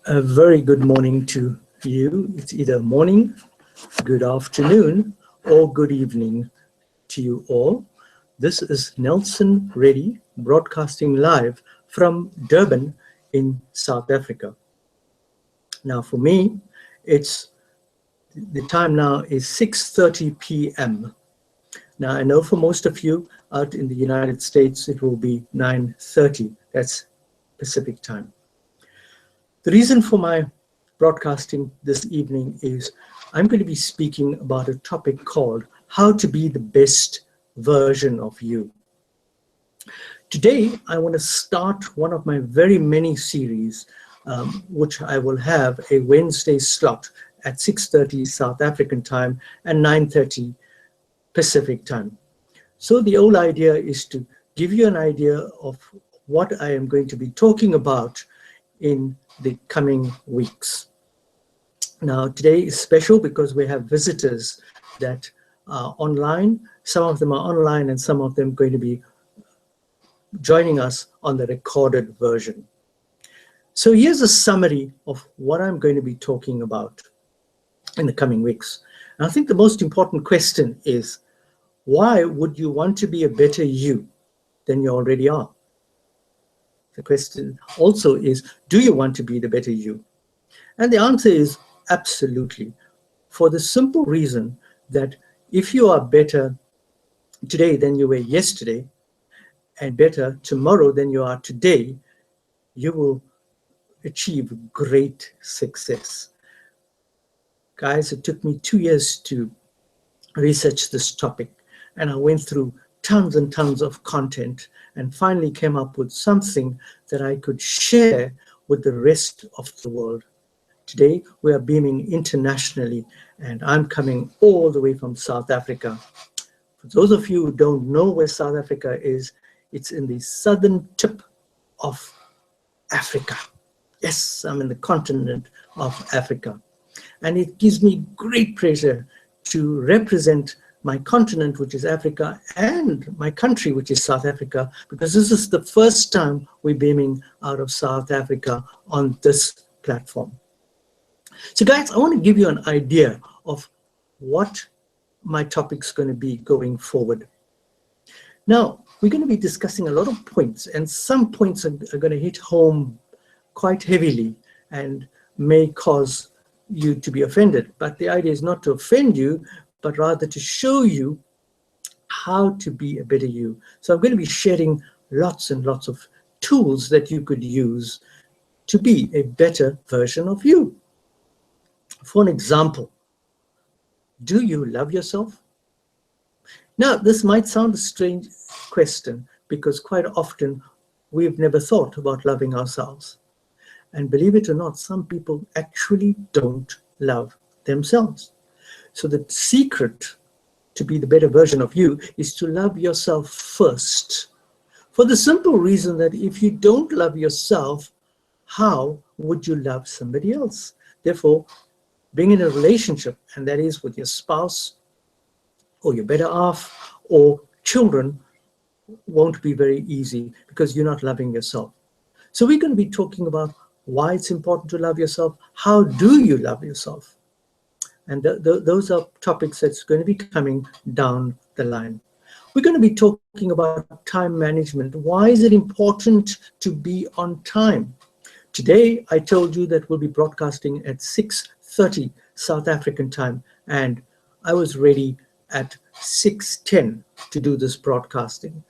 A very good morning to you. It's either morning, good afternoon, or good evening to you all. This is Nelson Reddy broadcasting live from Durban in South Africa. Now for me, the time now is 6:30 p.m. Now I know for most of you out in the United States, it will be 9:30. That's Pacific time. The reason for my broadcasting this evening is I'm going to be speaking about a topic called how to be the best version of you. Today, I want to start one of my very many series, which I will have a Wednesday slot at 6:30 South African time and 9:30 Pacific time. So the whole idea is to give you an idea of what I am going to be talking about in the coming weeks. Now, today is special because we have visitors that are online. Some of them are online and some of them are going to be joining us on the recorded version. So here's a summary of what I'm going to be talking about in the coming weeks. And I think the most important question is, why would you want to be a better you than you already are? The question also is, do you want to be the better you? And the answer is absolutely, for the simple reason that if you are better today than you were yesterday and better tomorrow than you are today, you will achieve great success. Guys, it took me 2 years to research this topic, and I went through tons and tons of content and finally came up with something that I could share with the rest of the world. Today, we are beaming internationally, and I'm coming all the way from South Africa. For those of you who don't know where South Africa is, it's in the southern tip of Africa. Yes, I'm in the continent of Africa. And it gives me great pleasure to represent my continent, which is Africa, and my country, which is South Africa, because this is the first time we're beaming out of South Africa on this platform. So guys, I want to give you an idea of what my topic's going to be going forward. Now, we're going to be discussing a lot of points, and some points are going to hit home quite heavily and may cause you to be offended. But the idea is not to offend you, but rather to show you how to be a better you. So I'm going to be sharing lots and lots of tools that you could use to be a better version of you. For an example, do you love yourself? Now, this might sound a strange question because quite often we've never thought about loving ourselves. And believe it or not, some people actually don't love themselves. So the secret to be the better version of you is to love yourself first. For the simple reason that if you don't love yourself, how would you love somebody else? Therefore, being in a relationship, and that is with your spouse or your better half or children, won't be very easy because you're not loving yourself. So we're going to be talking about why it's important to love yourself. How do you love yourself? And those are topics that's going to be coming down the line. We're going to be talking about time management. Why is it important to be on time? Today, I told you that we'll be broadcasting at 6:30 South African time, and I was ready at 6:10 to do this broadcasting.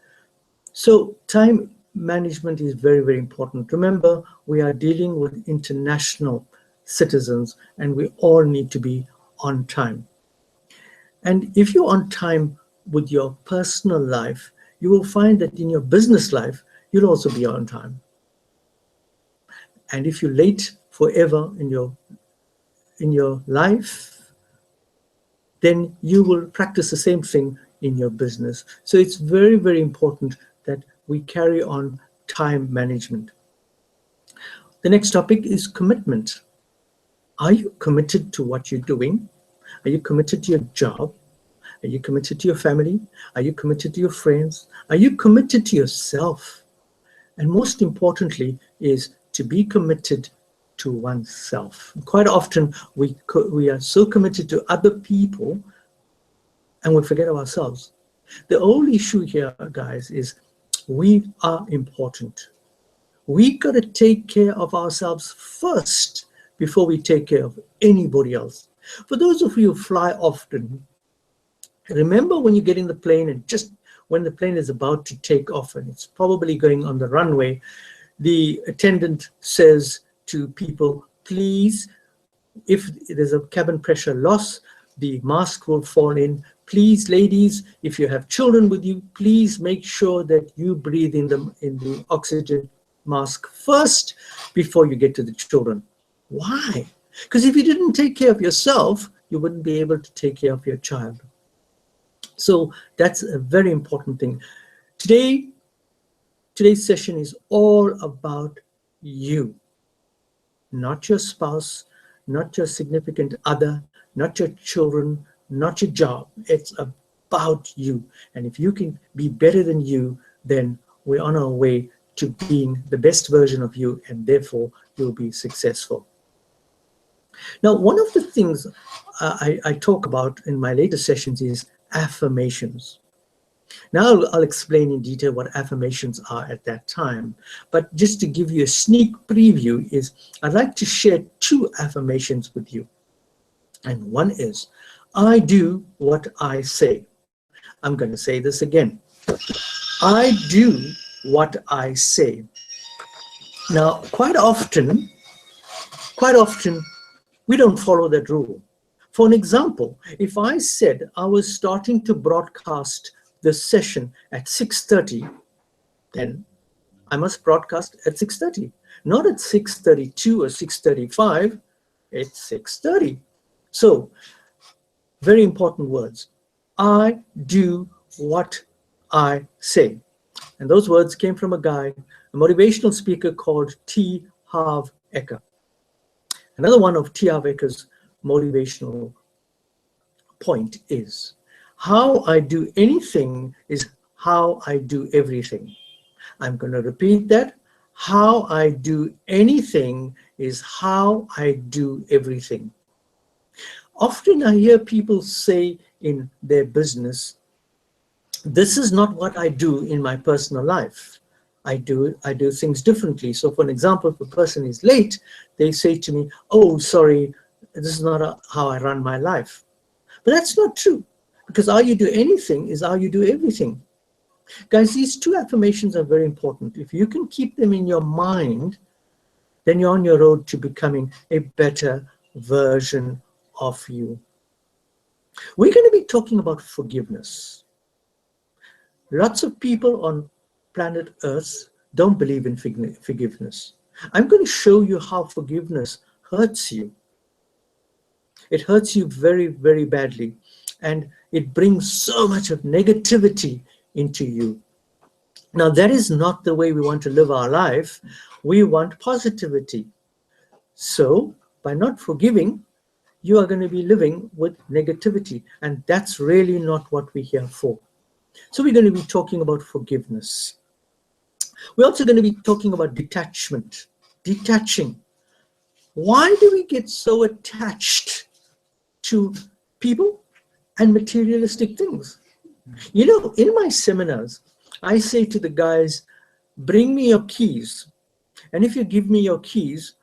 So time management is very, very important. Remember, we are dealing with international citizens, and we all need to be on time. And if you're on time with your personal life, you will find that in your business life, you'll also be on time. And if you're late forever in your life, then you will practice the same thing in your business. So it's very, very important that we carry on time management. The next topic is commitment. Are you committed to what you're doing? Are you committed to your job? Are you committed to your family? Are you committed to your friends? Are you committed to yourself? And most importantly is to be committed to oneself. Quite often we are so committed to other people and we forget of ourselves. The whole issue here, guys, is we are important. We got to take care of ourselves first before we take care of anybody else. For those of you who fly often, remember when you get in the plane and just when the plane is about to take off and it's probably going on the runway, the attendant says to people, please, if there's a cabin pressure loss, the mask will fall in. Please, ladies, if you have children with you, please make sure that you breathe in the oxygen mask first before you get to the children. Why? Because if you didn't take care of yourself, you wouldn't be able to take care of your child. So that's a very important thing. Today's session is all about you, not your spouse, not your significant other, not your children, not your job. It's about you. And if you can be better than you, then we're on our way to being the best version of you, and therefore you'll be successful. Now, one of the things I talk about in my later sessions is affirmations. Now I'll explain in detail what affirmations are at that time, but just to give you a sneak preview is I'd like to share 2 affirmations with you. And one is, I do what I say. I'm going to say this again. I do what I say. Now, quite often, we don't follow that rule. For an example, if I said I was starting to broadcast this session at 6:30, then I must broadcast at 6:30, not at 6:32 or 6:35, it's 6:30. So, very important words. I do what I say. And those words came from a guy, a motivational speaker called T. Harv Eker. Another one of T. Harv Eker's motivational point is, how I do anything is how I do everything. I'm going to repeat that. How I do anything is how I do everything. Often I hear people say in their business, this is not what I do in my personal life. I do things differently. So for an example, if a person is late, they say to me, oh, sorry, this is not how I run my life. But that's not true, because how you do anything is how you do everything. Guys, these 2 affirmations are very important. If you can keep them in your mind, then you're on your road to becoming a better version of you. We're going to be talking about forgiveness. Lots of people on planet Earth don't believe in forgiveness. I'm going to show you how forgiveness hurts you. It hurts you very, very badly, and it brings so much of negativity into you. Now, that is not the way we want to live our life. We want positivity. So, by not forgiving, you are going to be living with negativity, and that's really not what we're here for. So we're going to be talking about forgiveness. We're also going to be talking about detachment, detaching. Why do we get so attached to people and materialistic things? You know, in my seminars, I say to the guys, bring me your keys. And if you give me your keys,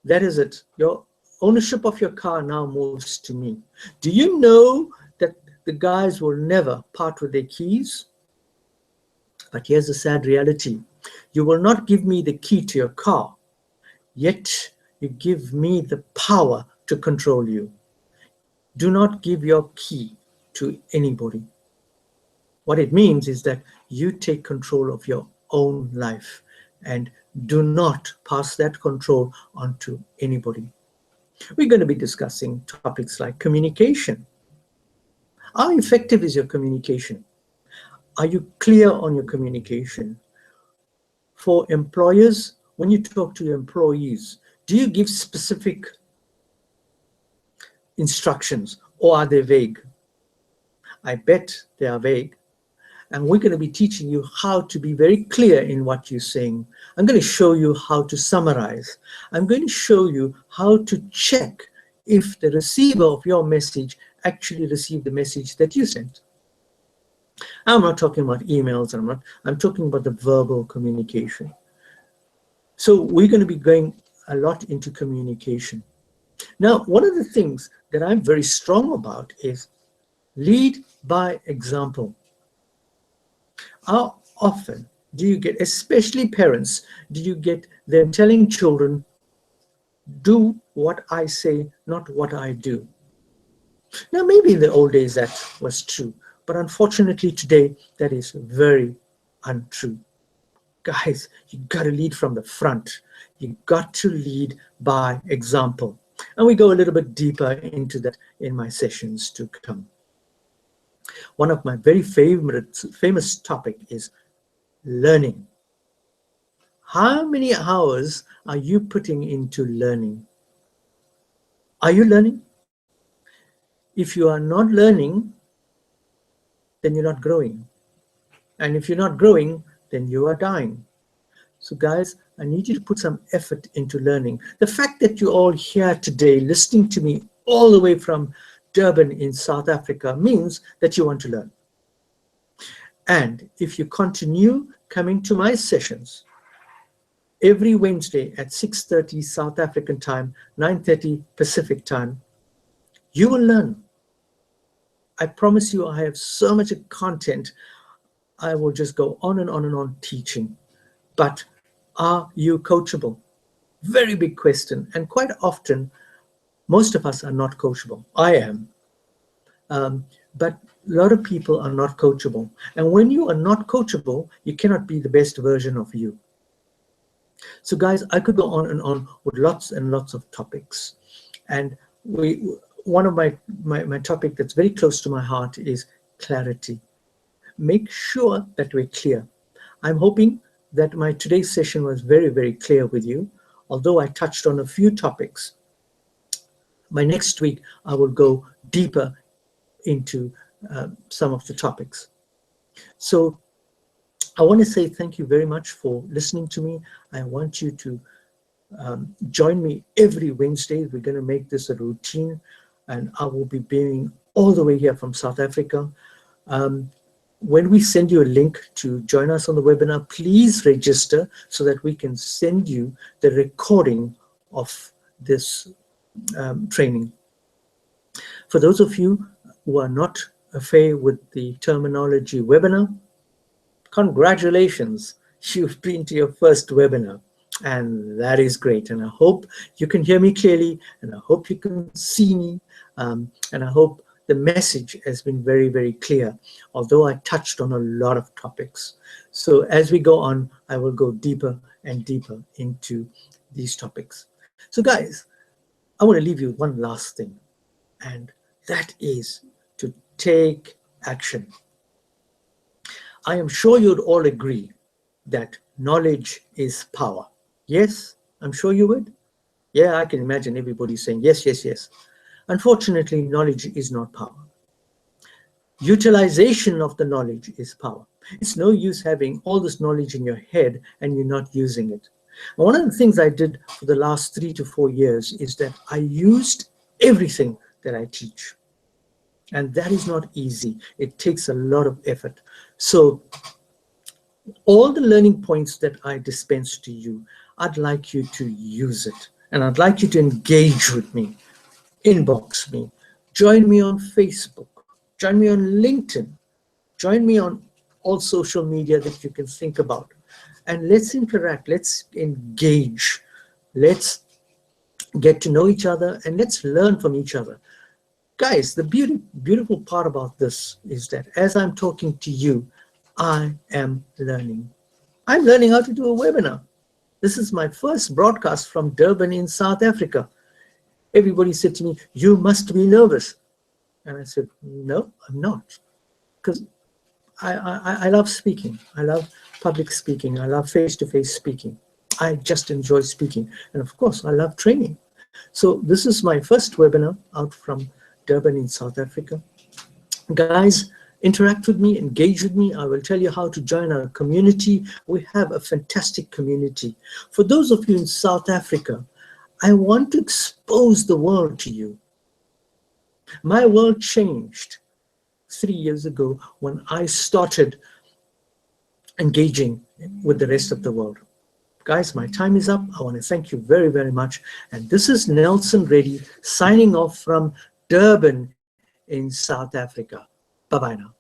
that is it. Your ownership of your car now moves to me. Do you know that the guys will never part with their keys? But here's the sad reality. You will not give me the key to your car, yet you give me the power to control you. Do not give your key to anybody. What it means is that you take control of your own life and do not pass that control on to anybody. We're going to be discussing topics like communication. How effective is your communication? Are you clear on your communication? For employers, when you talk to your employees, do you give specific instructions, or are they vague? I bet they are vague. and we're going to be teaching you how to be very clear in what you're saying. I'm going to show you how to summarize. I'm going to show you how to check if the receiver of your message actually received the message that you sent. I'm not talking about emails, I'm talking about the verbal communication. So we're going to be going a lot into communication. Now, one of the things that I'm very strong about is lead by example. How often do you get, especially parents, do you get them telling children, do what I say, not what I do? Now, maybe in the old days that was true, but unfortunately today that is very untrue. Guys, you got to lead from the front. You got to lead by example. And we go a little bit deeper into that in my sessions to come. One of my very famous topic is learning. How many hours are you putting into learning? Are you learning? If you are not learning, then you're not growing. And if you're not growing, then you are dying. So guys, I need you to put some effort into learning. The fact that you're all here today listening to me all the way from Durban in South Africa means that you want to learn. And if you continue coming to my sessions every Wednesday at 6:30 South African time, 9:30 Pacific time, you will learn. I promise you, I have so much content. I will just go on and on and on teaching. But are you coachable? Very big question. And quite often, most of us are not coachable. I am. But a lot of people are not coachable. And when you are not coachable, you cannot be the best version of you. So guys, I could go on and on with lots and lots of topics. And one of my topic that's very close to my heart is clarity. Make sure that we're clear. I'm hoping that my today's session was very, very clear with you, although I touched on a few topics. By next week, I will go deeper into some of the topics. So I want to say thank you very much for listening to me. I want you to join me every Wednesday. We're going to make this a routine, and I will be being all the way here from South Africa. When we send you a link to join us on the webinar, please register so that we can send you the recording of this training. For those of you who are not familiar with the terminology webinar, congratulations, you've been to your first webinar, and that is great. And I hope you can hear me clearly, and I hope you can see me, and I hope the message has been very, very clear, although I touched on a lot of topics. So as we go on, I will go deeper and deeper into these topics. So guys, I want to leave you with one last thing, and that is to take action. I am sure you'd all agree that knowledge is power. Yes, I'm sure you would. Yeah, I can imagine everybody saying yes, yes, yes. Unfortunately, knowledge is not power. Utilization of the knowledge is power. It's no use having all this knowledge in your head and you're not using it. And one of the things I did for the last 3 to 4 years is that I used everything that I teach. And that is not easy. It takes a lot of effort. So all the learning points that I dispense to you, I'd like you to use it. And I'd like you to engage with me. Inbox me, join me on Facebook, join me on LinkedIn, join me on all social media that you can think about, and let's interact, let's engage, let's get to know each other, and let's learn from each other. Guys, the beautiful part about this is that as I'm talking to you, I am learning. I'm learning how to do a webinar. This is my first broadcast from Durban in South Africa. Everybody said to me, you must be nervous. And I said, no, I'm not. Because I love speaking. I love public speaking. I love face-to-face speaking. I just enjoy speaking. And of course, I love training. So this is my first webinar out from Durban in South Africa. Guys, interact with me, engage with me. I will tell you how to join our community. We have a fantastic community. For those of you in South Africa, I want to expose the world to you. My world changed 3 years ago when I started engaging with the rest of the world. Guys, my time is up. I want to thank you very, very much. And this is Nelson Reddy signing off from Durban in South Africa. Bye-bye now.